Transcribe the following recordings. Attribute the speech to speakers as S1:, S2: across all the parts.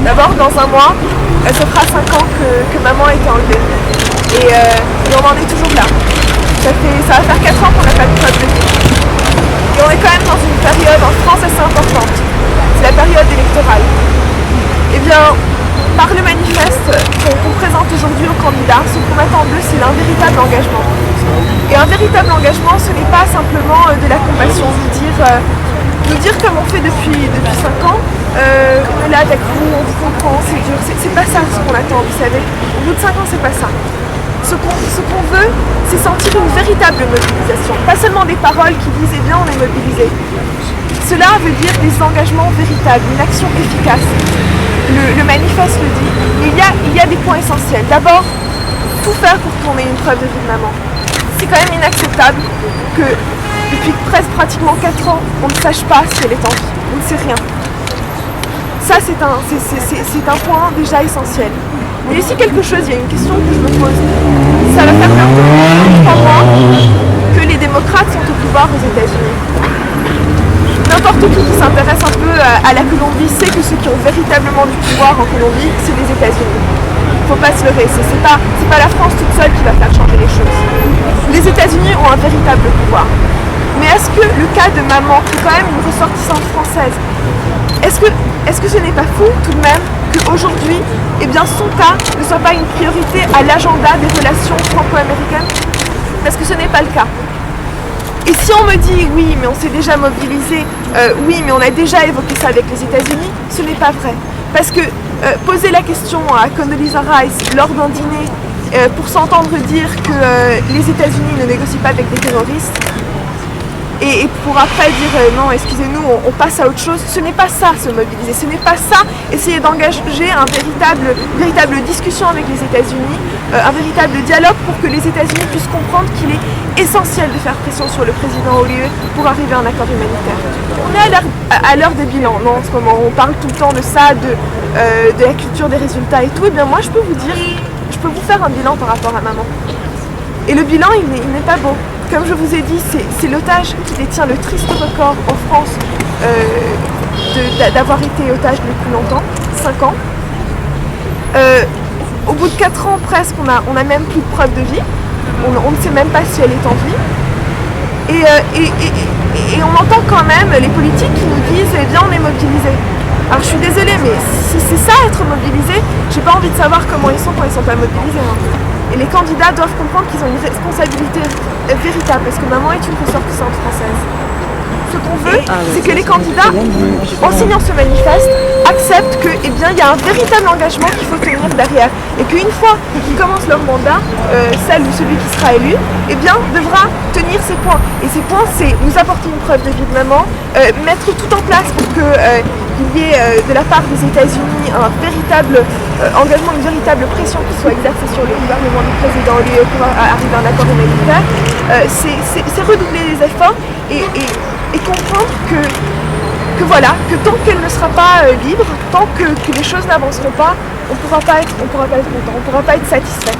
S1: D'abord, dans un mois, ça fera 5 ans que maman a été enlevée. Et on en est toujours là. Ça va faire 4 ans qu'on n'a pas de preuve de vie. Et on est quand même dans une période en France assez importante. C'est la période électorale. Eh bien, par le manifeste qu'on présente aujourd'hui aux candidats, ce qu'on attend d'eux, c'est un véritable engagement. Et un véritable engagement, ce n'est pas simplement de la compassion, nous dire comme on fait depuis 5 ans, on est là avec vous, on vous comprend, c'est dur. C'est pas ça ce qu'on attend, vous savez. Au bout de 5 ans, c'est pas ça. Ce qu'on veut, c'est sentir une véritable mobilisation. Pas seulement des paroles qui disent, eh bien, on est mobilisé. Cela veut dire des engagements véritables, une action efficace. Le manifeste le dit. Il y a des points essentiels. D'abord, tout faire pour qu'on ait une preuve de vie de maman. C'est quand même inacceptable que depuis presque pratiquement 4 ans, on ne sache pas si elle est en vie. On ne sait rien. Ça, c'est un point déjà essentiel. Mais ici, quelque chose, il y a une question que je me pose. Ça va faire bientôt 3 mois que les démocrates sont au pouvoir aux États-Unis. N'importe qui s'intéresse un peu à la Colombie sait que ceux qui ont véritablement du pouvoir en Colombie, c'est les États-Unis. Il ne faut pas se leurrer, c'est pas la France toute seule qui va faire changer les choses. Les États-Unis ont un véritable pouvoir. Mais est-ce que le cas de maman, qui est quand même une ressortissante française, est-ce que ce n'est pas fou tout de même qu'aujourd'hui, eh bien, son cas ne soit pas une priorité à l'agenda des relations franco-américaines? Parce que ce n'est pas le cas. Et si on me dit oui, mais on s'est déjà mobilisé, oui, mais on a déjà évoqué ça avec les États-Unis, ce n'est pas vrai. Parce que poser la question à Condoleezza Rice lors d'un dîner pour s'entendre dire que les États-Unis ne négocient pas avec des terroristes, et pour après dire non, excusez-nous, on passe à autre chose, ce n'est pas ça se mobiliser, ce n'est pas ça essayer d'engager une véritable discussion avec les États-Unis, un véritable dialogue pour que les États-Unis puissent comprendre qu'il est essentiel de faire pression sur le président Hollande pour arriver à un accord humanitaire. On est à l'heure des bilans, non, en ce moment, on parle tout le temps de ça, de la culture des résultats et tout, et bien moi je peux vous dire, je peux vous faire un bilan par rapport à maman. Et le bilan, il n'est pas beau. Comme je vous ai dit, c'est l'otage qui détient le triste record en France d'avoir été otage le plus longtemps, 5 ans. Au bout de 4 ans presque, on a même plus de preuves de vie. On ne sait même pas si elle est en vie. Et on entend quand même les politiques qui nous disent eh bien on est mobilisés. Alors je suis désolée, mais si c'est ça être mobilisé, j'ai pas envie de savoir comment ils sont quand ils sont pas mobilisés. Hein. Et les candidats doivent comprendre qu'ils ont une responsabilité véritable, parce que maman est une ressortissante française. Ce qu'on veut, c'est que les candidats, en signant ce manifeste, acceptent qu'il y a un véritable engagement qu'il faut tenir derrière. Et qu'une fois qu'ils commencent leur mandat, celle ou celui qui sera élu, devra tenir ses points. Et ces points, c'est nous apporter une preuve de vie de maman, mettre tout en place pour que il y ait de la part des États-Unis un véritable engagement, une véritable pression qui soit exercée sur le gouvernement du président Hollande pour arriver à un accord humanitaire. C'est redoubler les efforts et comprendre que tant qu'elle ne sera pas libre, tant que les choses n'avanceront pas, on ne pourra pas être content, on ne pourra pas être satisfait.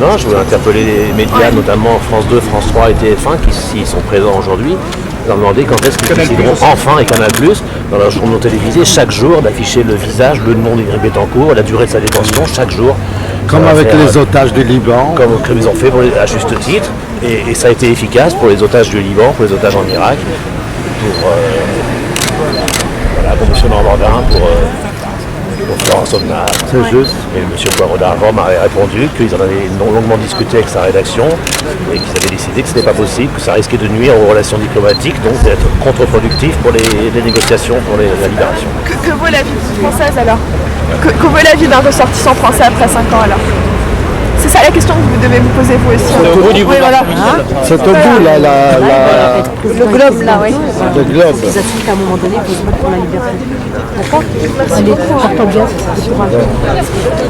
S2: Non, je voulais interpeller les médias, notamment France 2, France 3 et TF1, qui s'y sont présents aujourd'hui, leur demander quand est-ce qu'ils décideront enfin, et Canal+, dans leur journaux télévisés, chaque jour, d'afficher le visage, le nom d'Ingrid Betancourt, la durée de sa détention, chaque jour.
S3: Comme avec les otages du Liban.
S2: Comme ils ont fait à juste titre, et ça a été efficace pour les otages du Liban, pour les otages en Irak, pour M. Normandin, pour Florence Aubenas.
S3: C'est juste.
S2: Et M. Poirot d'Arvor m'a répondu qu'ils en avaient longuement discuté avec sa rédaction et qu'ils avaient décidé que ce n'était pas possible, que ça risquait de nuire aux relations diplomatiques, donc d'être contre-productif pour les négociations pour la libération.
S1: Que vaut la vie française alors? Que vaut la vie d'un ressortissant français après 5 ans alors? C'est ça la question que vous devez vous poser vous aussi.
S3: C'est au bout du bout. C'est au bout là,
S4: le globe là, oui.
S3: Le globe.
S4: Ils assument qu'à un moment donné, il faut se battre pour la liberté. D'accord? Allez, porte bien, c'est ça. Courage.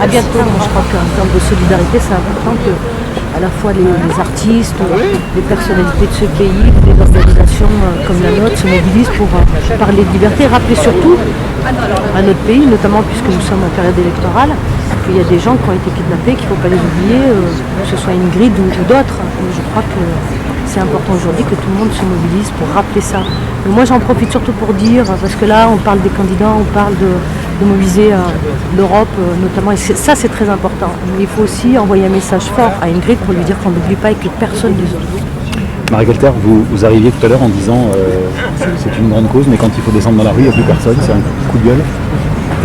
S4: À bientôt. Moi, je crois qu'en termes de solidarité, c'est important que à la fois les artistes, les personnalités de ce pays, les organisations comme la nôtre se mobilisent pour parler de liberté. Rappeler surtout à notre pays, notamment puisque nous sommes en période électorale, qu'il y a des gens qui ont été kidnappés, qu'il ne faut pas les oublier, que ce soit Ingrid ou d'autres. Je crois que c'est important aujourd'hui que tout le monde se mobilise pour rappeler ça. Mais moi j'en profite surtout pour dire, parce que là on parle des candidats, on parle de mobiliser l'Europe notamment, et ça c'est très important. Mais il faut aussi envoyer un message fort à Ingrid pour lui dire qu'on n'oublie pas et que personne ne les oublie.
S5: Marie-Galter, vous arriviez tout à l'heure en disant c'est une grande cause, mais quand il faut descendre dans la rue, il n'y a plus personne, c'est un coup de gueule.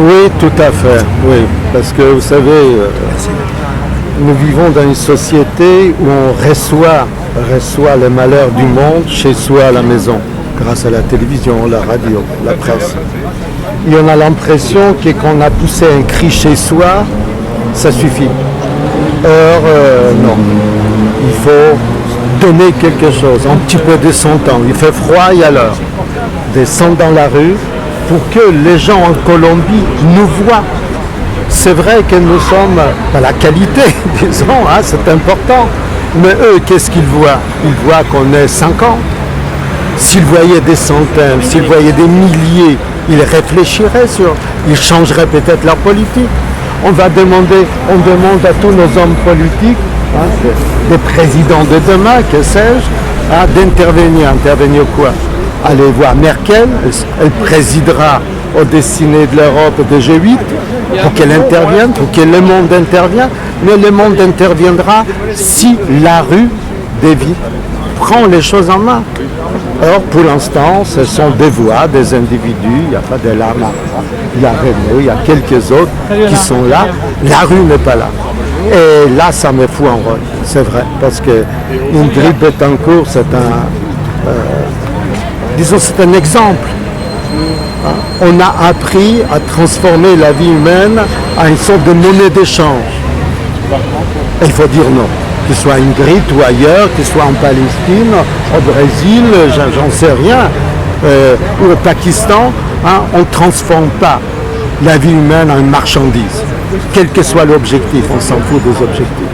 S3: Oui, tout à fait, oui. Parce que vous savez, nous vivons dans une société où on reçoit les malheurs du monde chez soi à la maison, grâce à la télévision, la radio, la presse. Et on a l'impression que quand on a poussé un cri chez soi, ça suffit. Or, non. Il faut donner quelque chose, un petit peu de son temps. Il fait froid et alors, descendre dans la rue pour que les gens en Colombie nous voient. C'est vrai que nous sommes à la qualité, disons, hein, c'est important. Mais eux, qu'est-ce qu'ils voient? Ils voient qu'on est 50. S'ils voyaient des centaines, s'ils voyaient des milliers, ils réfléchiraient ils changeraient peut-être leur politique. On demande à tous nos hommes politiques, hein, des présidents de demain, que sais-je, hein, d'intervenir. Intervenir quoi? Allez voir Merkel, elle présidera au destiné de l'Europe de G8, pour qu'elle intervienne, pour que le monde intervienne, mais le monde interviendra si la rue prend les choses en main. Or, pour l'instant, ce sont des voix, des individus, il n'y a pas de Lama, il y a Renaud, il y a quelques autres qui sont là, la rue n'est pas là. Et là, ça me fout en rôle, c'est vrai, parce que Ingrid Betancourt, c'est un exemple. On a appris à transformer la vie humaine en une sorte de monnaie d'échange. Il faut dire non. Que ce soit Ingrid ou ailleurs, que ce soit en Palestine, au Brésil, j'en sais rien, ou au Pakistan, hein, on ne transforme pas la vie humaine en une marchandise. Quel que soit l'objectif, on s'en fout des objectifs.